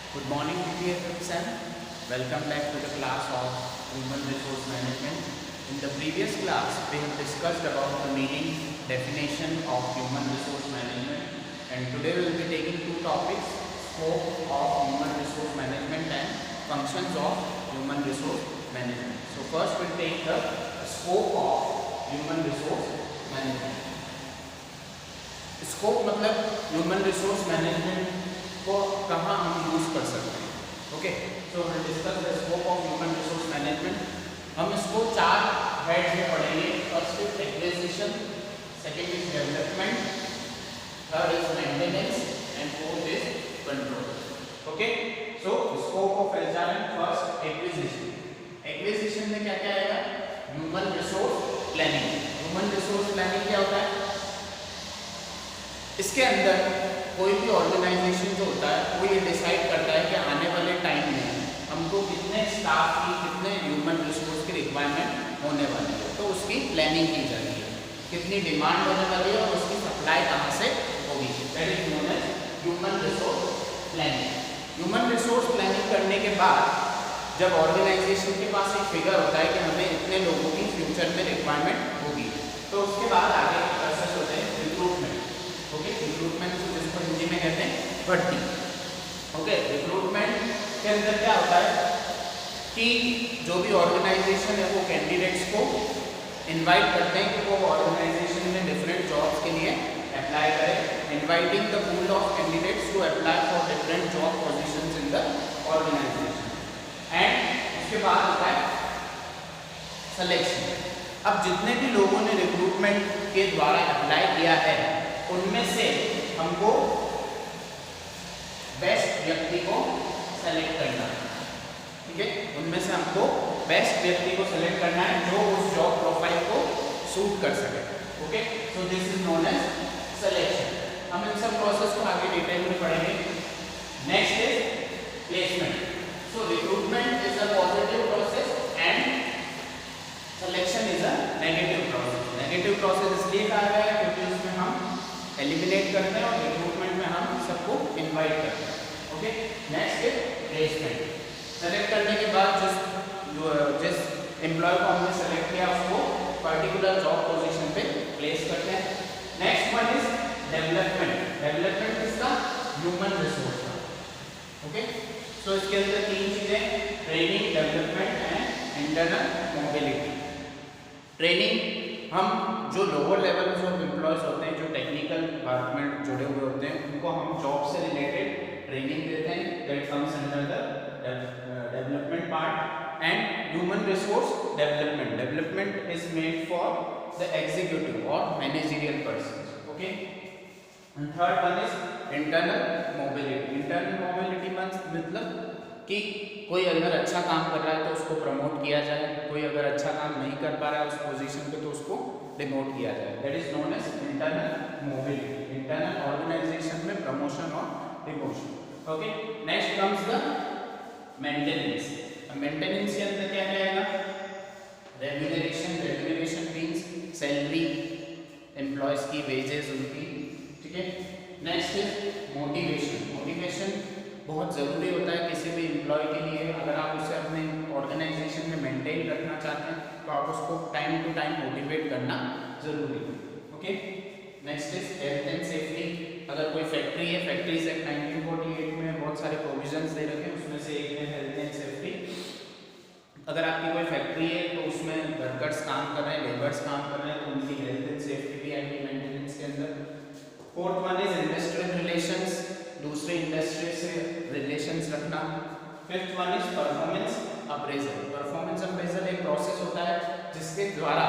Good morning, dear friends. Welcome back to the class of Human Resource Management. In the previous class, we have discussed about the meaning, definition of human resource management, and today we will be taking two topics: scope of human resource management and functions of human resource management. So first, we'll take the scope of human resource management. Scope मतलब human resource management को कहाँ हम use कर सकते हैं. Okay, so we discuss the scope of human resource management. हम इसको चार हेड्स में पढ़ेंगे. First is acquisition, second is development, third is maintenance and fourth is control. Okay, so scope of HRM. First acquisition. Acquisition में क्या क्या आएगा? Human resource planning. Human resource planning क्या होता है? इसके अंदर कोई भी ऑर्गेनाइजेशन जो होता है वो ये डिसाइड करता है कि आने वाले टाइम में हमको कितने स्टाफ की, कितने ह्यूमन रिसोर्स की रिक्वायरमेंट होने वाली है, तो उसकी प्लानिंग की जाती है. कितनी डिमांड होने वाली है और उसकी सप्लाई कहाँ से होगी. That is known as human resource planning. Human resource planning करने के बाद जब ऑर्गेनाइजेशन के पास एक फिगर होता है कि हमें इतने लोगों की फ्यूचर में रिक्वायरमेंट होगी, तो उसके बाद आगे प्रोसेस होते हैं रिक्रूटमेंट. ओके, रिक्रूटमेंट जिसको हिंदी में कहते हैं भर्ती. ओके, रिक्रूटमेंट के अंदर क्या होता है कि जो भी ऑर्गेनाइजेशन है वो कैंडिडेट्स को इनवाइट करते हैं कि वो ऑर्गेनाइजेशन में डिफरेंट जॉब्स के लिए अप्लाई करें. Inviting the pool of candidates to apply for different job positions in the organisation. And उसके बाद होता है सिलेक्शन. अब जितने भी लोगों ने रिक्रूटमेंट के द्वारा अप्लाई किया है उनमें से हमको बेस्ट व्यक्ति को सेलेक्ट करना है. ठीक है, उनमें से हमको बेस्ट व्यक्ति को सेलेक्ट करना है जो उस जॉब प्रोफाइल को सूट कर सके. Okay, so this is known as selection. हम इन सब प्रोसेस को आगे डिटेल में पढ़ेंगे. Next is placement. So recruitment is a positive process and selection is a negative process. Negative process इसलिए कहा गया है क्योंकि उसमें हम एलिमिनेट करते हैं और रिक्रूटमेंट में हम सबको इनवाइट करते हैं. Okay, next is placement. Select करने के बाद जिस एम्प्लॉय को हमने सेलेक्ट किया उसको पर्टिकुलर जॉब पोजीशन पे प्लेस करते हैं. Next one is development. Development इसका ह्यूमन रिसोर्स का. ओके, सो इसके अंदर तीन चीजें: training, development and internal mobility. Training, हम जो लोअर लेवल जो एम्प्लॉयज होते हैं, जो टेक्निकल डिपार्टमेंट जुड़े हुए होते हैं, उनको हम जॉब से रिलेटेड ट्रेनिंग देते हैं. That comes under the development part. And human resource development. Development is made for the executive और managerial persons. Okay, and third one is internal mobility. Internal mobility मतलब कि कोई अगर अच्छा काम कर रहा है तो उसको प्रमोट किया जाए, कोई अगर अच्छा काम नहीं कर पा रहा है उस पोजीशन पे तो उसको डिमोट किया जाए. That is known as internal mobility. Internal organisation में प्रमोशन और demotion. Okay, next comes the maintenance. Maintenance के अंदर क्या आएगा? Remuneration. Remuneration means salary, employees की वेजेस उनकी. ठीक है. Next is motivation. मोटिवेशन बहुत ज़रूरी होता है किसी भी एम्प्लॉय के लिए. अगर आप उसे अपने ऑर्गेनाइजेशन में मेंटेन रखना चाहते हैं तो आप उसको टाइम टू टाइम मोटिवेट करना ज़रूरी है. Okay, next is health and safety. अगर कोई फैक्ट्री है, फैक्ट्रीज एक्ट 1948 में बहुत सारे प्रोविजंस दे रखे हैं, उसमें से एक है हेल्थ एंड सेफ्टी. अगर आपकी कोई फैक्ट्री है तो उसमें वर्कर्स काम कर रहे हैं, लेबर्स काम कर रहे हैं, तो उनकी हेल्थ एंड सेफ्टी भी आएगी मेंटेनेंस के अंदर. Fourth one is industrial relations. दूसरे इंडस्ट्री से रिलेशंस रखना. Fifth one is performance appraisal. Performance appraisal एक प्रोसेस होता है जिसके द्वारा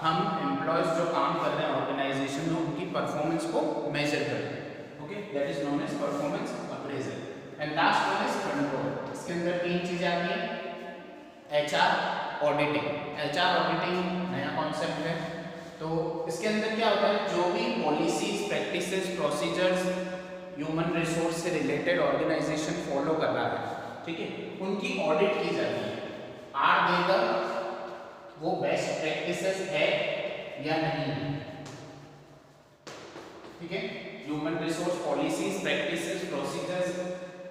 हम एम्प्लॉयज जो काम कर रहे हैं ऑर्गेनाइजेशन में उनकी परफॉर्मेंस को मेजर करते हैं. Okay, that is known as performance appraisal. And last one is control. इसके अंदर तीन चीजें आती हैं: एचआर ऑडिटिंग. एचआर ऑडिटिंग नया कॉन्सेप्ट है. तो इसके अंदर क्या होता है? जो भी policies, practices, procedures human resource से रिलेटेड ऑर्गेनाइजेशन फॉलो कर रहा है, ठीक है, उनकी ऑडिट की जाती है. आर दे वो बेस्ट प्रैक्टिसेस है या नहीं है. ठीक है, human resource policies, practices, procedures,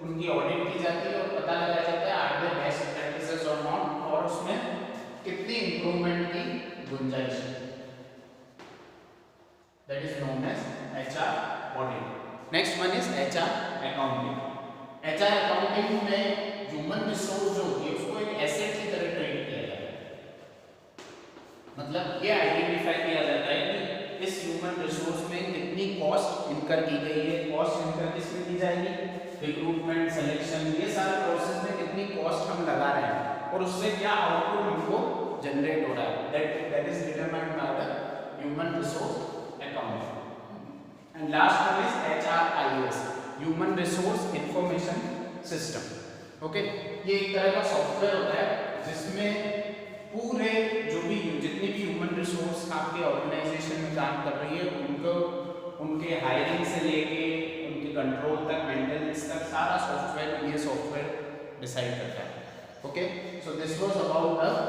उनकी उनकी ऑडिट की जाती है और पता लगाया जाता है आर दे बेस्ट प्रैक्टिसेस और नॉट, और उसमें कितनी इंप्रूवमेंट की गुंजाइश है। That is known as HR audit. Next one is HR accounting. HR accounting में ह्यूमन रिसोर्स जो होती है उसको एक एसेट की तरह ट्रीट किया जाता है। मतलब ये आइडेंटिफाई किया जाता है कि इस ह्यूमन रिसोर्स में कितनी कॉस्ट इनकर की गई है। कॉस्ट इनकर किसमें की जाएगी, रिक्रूटमेंट, सिलेक्शन, ये सारे प्रोसेस में कितनी कॉस्ट हम लगा रहे हैं और उससे क्या आउटपुट हमको जनरेट हो रहा है, that is determined by the human resource accounting. And last one is HRIS, human resource information system. Okay, ये एक तरह का सॉफ्टवेयर होता है जिसमें पूरे जो भी जितनी भी ह्यूमन रिसोर्स आपके ऑर्गेनाइजेशन में काम कर रही है उनको, उनके हायरिंग से लेके उनके कंट्रोल तक, मेंटेनेंस तक, सारा सॉफ्टवेयर ये सॉफ्टवेयर डिसाइड करता है। Okay, so this was about the